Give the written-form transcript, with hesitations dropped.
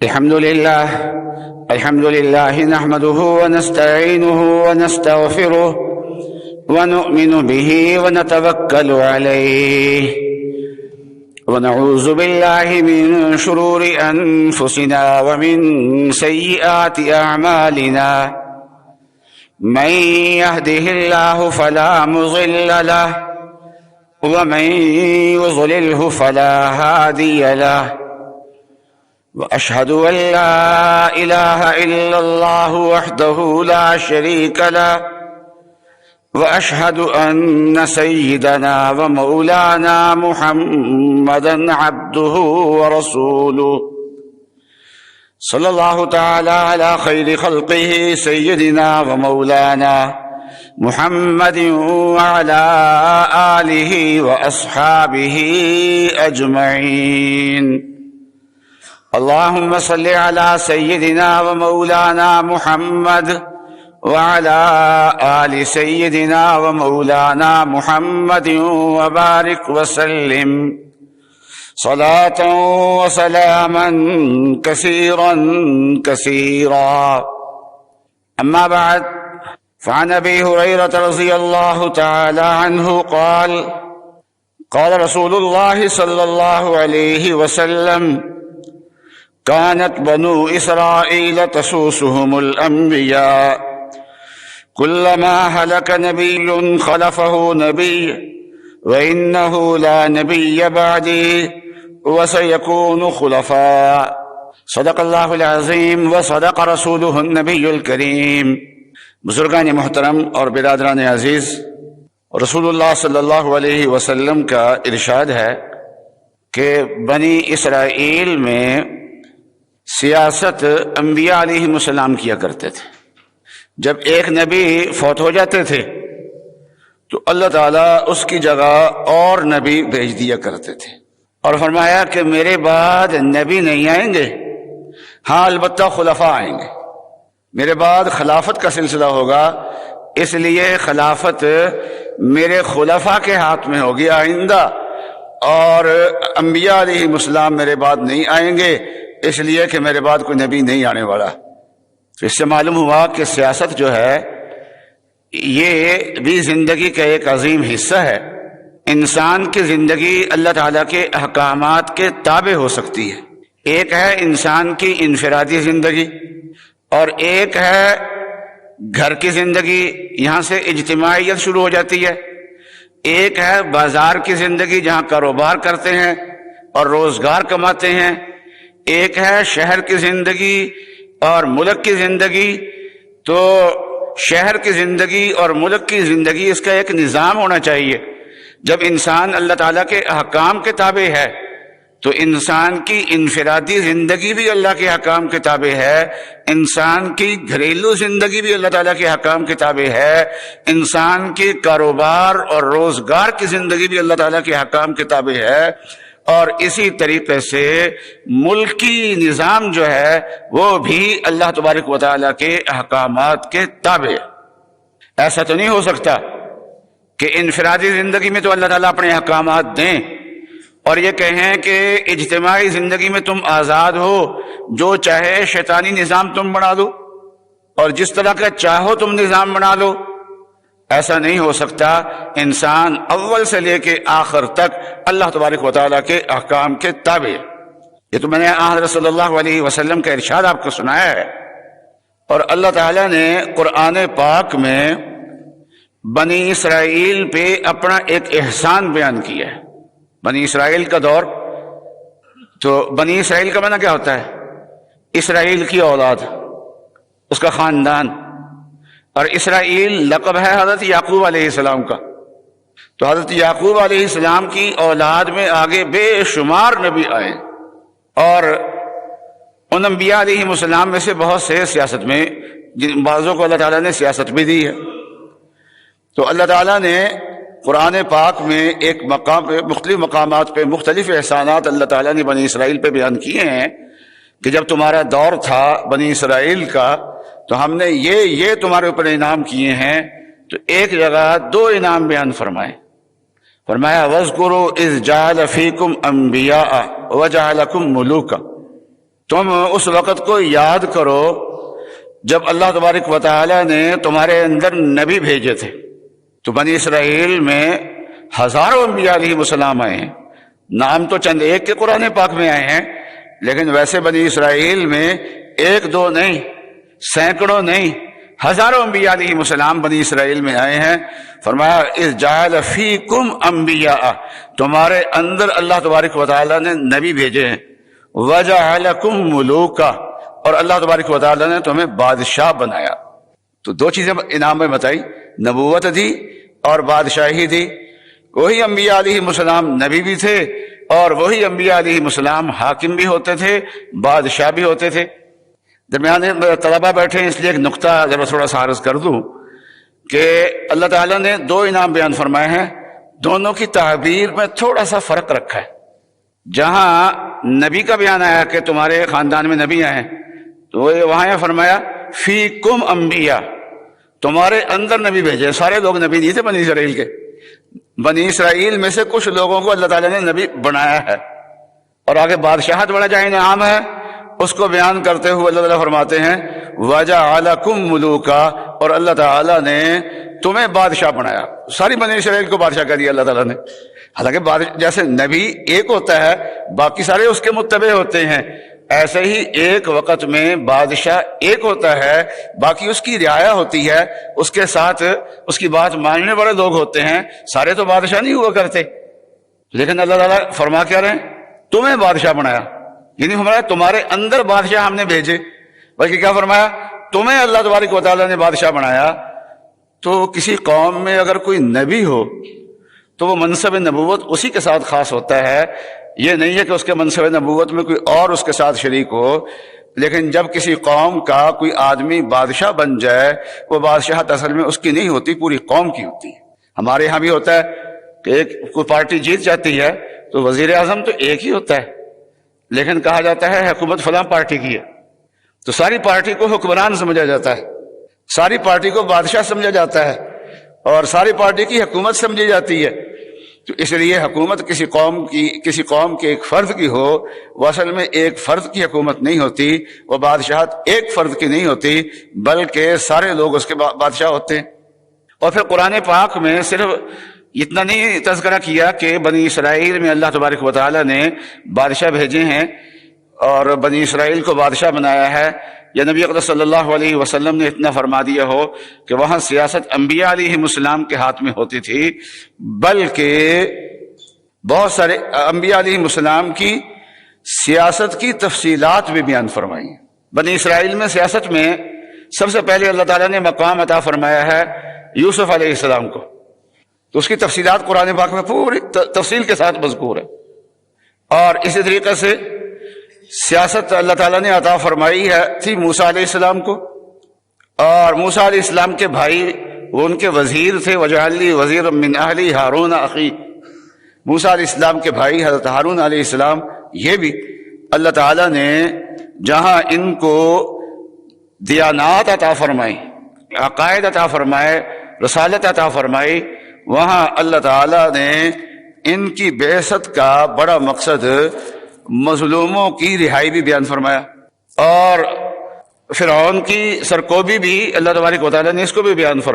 الحمد لله نحمده ونستعينه ونستغفره ونؤمن به ونتوكل عليه ونعوذ بالله من شرور أنفسنا ومن سيئات أعمالنا من يهده الله فلا مضل له ومن يضلله فلا هادي له وأشهد أن لا إله إلا الله وحده لا شريك له وأشهد أن سيدنا ومولانا محمدا عبده ورسوله صلى الله تعالى على خير خلقه سيدنا ومولانا محمد وعلى آله وأصحابه أجمعين. اللهم صل على سيدنا ومولانا محمد وعلى آل سيدنا ومولانا محمد وبارك وسلم صلاة وسلاما كثيرا كثيرا. أما بعد، فعن أبي هريرة رضي الله تعالى عنه قال قال رسول الله صلى الله عليه وسلم: كانت بنو إسرائيل تسوسهم الأنبياء كلما هلك نبي خلفه نبي وإنه لا نبي بعدي وسيكون خلفاء. صدق اللہ العظیم وصدق رسولہ النبی الکریم. بزرگان محترم اور برادران عزیز، رسول اللہ صلی اللہ علیہ وسلم کا ارشاد ہے کہ بنی اسرائیل میں سیاست انبیاء علیہ السلام کیا کرتے تھے. جب ایک نبی فوت ہو جاتے تھے تو اللہ تعالیٰ اس کی جگہ اور نبی بھیج دیا کرتے تھے، اور فرمایا کہ میرے بعد نبی نہیں آئیں گے، ہاں البتہ خلفاء آئیں گے. میرے بعد خلافت کا سلسلہ ہوگا، اس لیے خلافت میرے خلفاء کے ہاتھ میں ہوگی آئندہ، اور انبیاء علیہ السلام میرے بعد نہیں آئیں گے، اس لیے کہ میرے بعد کوئی نبی نہیں آنے والا. تو اس سے معلوم ہوا کہ سیاست جو ہے یہ بھی زندگی کا ایک عظیم حصہ ہے. انسان کی زندگی اللہ تعالیٰ کے احکامات کے تابع ہو سکتی ہے. ایک ہے انسان کی انفرادی زندگی، اور ایک ہے گھر کی زندگی، یہاں سے اجتماعیت شروع ہو جاتی ہے. ایک ہے بازار کی زندگی، جہاں کاروبار کرتے ہیں اور روزگار کماتے ہیں. ایک ہے شہر کی زندگی اور ملک کی زندگی. تو شہر کی زندگی اور ملک کی زندگی، اس کا ایک نظام ہونا چاہیے. جب انسان اللہ تعالیٰ کے احکام کے تابع ہے تو انسان کی انفرادی زندگی بھی اللہ کے احکام کے تابع ہے، انسان کی گھریلو زندگی بھی اللہ تعالیٰ کے احکام کے تابع ہے، انسان کی کاروبار اور روزگار کی زندگی بھی اللہ تعالیٰ کے احکام کے تابع ہے. اور اسی طریقے سے ملکی نظام جو ہے وہ بھی اللہ تبارک و تعالیٰ کے احکامات کے تابع. ایسا تو نہیں ہو سکتا کہ انفرادی زندگی میں تو اللہ تعالیٰ اپنے احکامات دیں اور یہ کہیں کہ اجتماعی زندگی میں تم آزاد ہو، جو چاہے شیطانی نظام تم بنا دو اور جس طرح کا چاہو تم نظام بنا لو. ایسا نہیں ہو سکتا. انسان اول سے لے کے آخر تک اللہ تبارک و تعالیٰ کے احکام کے تابع. یہ تو میں نے حضرت صلی اللہ علیہ وسلم کا ارشاد آپ کو سنایا ہے. اور اللہ تعالیٰ نے قرآن پاک میں بنی اسرائیل پہ اپنا ایک احسان بیان کیا ہے. بنی اسرائیل کا دور، تو بنی اسرائیل کا معنی کیا ہوتا ہے؟ اسرائیل کی اولاد، اس کا خاندان. اور اسرائیل لقب ہے حضرت یعقوب علیہ السلام کا. تو حضرت یعقوب علیہ السلام کی اولاد میں آگے بے شمار نبی آئے، اور ان انبیاء علیہ السلام میں سے بہت سے سیاست میں، جن بعضوں کو اللہ تعالیٰ نے سیاست بھی دی ہے. تو اللہ تعالیٰ نے قرآن پاک میں ایک مقام پہ، مختلف مقامات پہ مختلف احسانات اللہ تعالیٰ نے بنی اسرائیل پہ بیان کیے ہیں کہ جب تمہارا دور تھا بنی اسرائیل کا تو ہم نے یہ تمہارے اوپر انعام کیے ہیں. تو ایک جگہ دو انعام بیان فرمائے. فرمایا وَاذْكُرُوا إِذْ جَعَلَ فِيكُمْ أَنْبِيَاءَ وَجَعَلَكُمْ مُلُوكًا. تم اس وقت کو یاد کرو جب اللہ تبارک و تعالی نے تمہارے اندر نبی بھیجے تھے۔ تو بنی اسرائیل میں ہزاروں انبیاء علیہ السلام آئے ہیں، نام تو چند ایک کے قرآن پاک میں آئے ہیں، لیکن ویسے بنی اسرائیل میں ایک دو نہیں، سینکڑوں نہیں، ہزاروں انبیاء علیہ السلام بنی اسرائیل میں آئے ہیں۔ فرمایا اذ جعل فیکم انبیاء، تمہارے اندر اللہ تبارک و تعالیٰ نے نبی بھیجے ہیں، وجعلکم ملوکا، اور اللہ تبارک و تعالیٰ نے تمہیں بادشاہ بنایا۔ تو دو چیزیں انعام میں بتائی، نبوت دی اور بادشاہی دی۔ وہی انبیاء علیہ السلام نبی بھی تھے اور وہی انبیاء علیہ السلام حاکم بھی ہوتے تھے، بادشاہ بھی ہوتے تھے۔ درمیان طلبہ بیٹھے ہیں، اس لیے ایک نقطہ ذرا تھوڑا سا عرض کر دوں کہ اللہ تعالیٰ نے دو انعام بیان فرمائے ہیں، دونوں کی تعبیر میں تھوڑا سا فرق رکھا ہے۔ جہاں نبی کا بیان آیا کہ تمہارے خاندان میں نبی آئے ہیں، تو وہاں یہ فرمایا فیکم انبیاء، تمہارے اندر نبی بھیجے۔ سارے لوگ نبی نہیں تھے بنی اسرائیل کے، بنی اسرائیل میں سے کچھ لوگوں کو اللہ تعالیٰ نے نبی بنایا ہے۔ اور آگے بادشاہت بڑا جہاں انعام ہے اس کو بیان کرتے ہوئے اللہ تعالیٰ فرماتے ہیں وَجَعَلَكُم مُلُوكًا، اور اللہ تعالیٰ نے تمہیں بادشاہ بنایا۔ ساری بنی اسرائیل کو بادشاہ کر دیا اللہ تعالیٰ نے۔ حالانکہ جیسے نبی ایک ہوتا ہے باقی سارے اس کے متبع ہوتے ہیں، ایسے ہی ایک وقت میں بادشاہ ایک ہوتا ہے، باقی اس کی رعایا ہوتی ہے، اس کے ساتھ اس کی بات ماننے والے لوگ ہوتے ہیں۔ سارے تو بادشاہ نہیں ہوا کرتے، لیکن اللہ تعالیٰ فرما کیا رہے ہیں تمہیں بادشاہ بنایا، یعنی فرمایا تمہارے اندر بادشاہ ہم نے بھیجے، بلکہ کیا فرمایا تمہیں اللہ تبارک و تعالیٰ نے بادشاہ بنایا۔ تو کسی قوم میں اگر کوئی نبی ہو تو وہ منصب نبوت اسی کے ساتھ خاص ہوتا ہے، یہ نہیں ہے کہ اس کے منصب نبوت میں کوئی اور اس کے ساتھ شریک ہو۔ لیکن جب کسی قوم کا کوئی آدمی بادشاہ بن جائے، وہ بادشاہت اصل میں اس کی نہیں ہوتی، پوری قوم کی ہوتی ہے۔ ہمارے ہاں بھی ہوتا ہے کہ ایک کوئی پارٹی جیت جاتی ہے تو وزیر اعظم تو ایک ہی ہوتا ہے، لیکن کہا جاتا ہے حکومت فلاں پارٹی کی ہے، تو ساری پارٹی کو حکمران سمجھا جاتا ہے، ساری پارٹی کو بادشاہ سمجھا جاتا ہے، اور ساری پارٹی کی حکومت سمجھی جاتی ہے۔ تو اس لیے حکومت کسی قوم کے ایک فرد کی ہو، وہ اصل میں ایک فرد کی حکومت نہیں ہوتی، وہ بادشاہت ایک فرد کی نہیں ہوتی، بلکہ سارے لوگ اس کے بادشاہ ہوتے ہیں۔ اور پھر قرآن پاک میں صرف اتنا نہیں تذکرہ کیا کہ بنی اسرائیل میں اللہ تبارک و تعالیٰ نے بادشاہ بھیجے ہیں اور بنی اسرائیل کو بادشاہ بنایا ہے، یا نبی اقدس صلی اللہ علیہ وسلم نے اتنا فرما دیا ہو کہ وہاں سیاست انبیاء علیہ السلام کے ہاتھ میں ہوتی تھی، بلکہ بہت سارے انبیاء علیہ السلام کی سیاست کی تفصیلات بھی بیان فرمائی ہیں۔ بنی اسرائیل میں سیاست میں سب سے پہلے اللہ تعالیٰ نے مقام عطا فرمایا ہے یوسف علیہ السلام کو، تو اس کی تفصیلات قرآن پاک میں پوری تفصیل کے ساتھ مذکور ہے۔ اور اسی طریقے سے سیاست اللہ تعالیٰ نے عطا فرمائی تھی موسیٰ علیہ السلام کو، اور موسیٰ علیہ السلام کے بھائی وہ ان کے وزیر تھے، وَاجْعَلْ لِي وَزِيرًا مِّنْ أَهْلِي هَارُونَ أَخِي، موسیٰ علیہ السلام کے بھائی حضرت ہارون علیہ السلام، یہ بھی اللہ تعالیٰ نے جہاں ان کو دیانات عطا فرمائی، عقائد عطا فرمائے، رسالت عطا فرمائی، وہاں اللہ تعالیٰ نے ان کی بعثت کا بڑا مقصد مظلوموں کی رہائی بھی بیان فرمایا، اور فرعون کی سرکوبی بھی اللہ تبارک و تعالیٰ نے اس کو بھی بیان فرمایا۔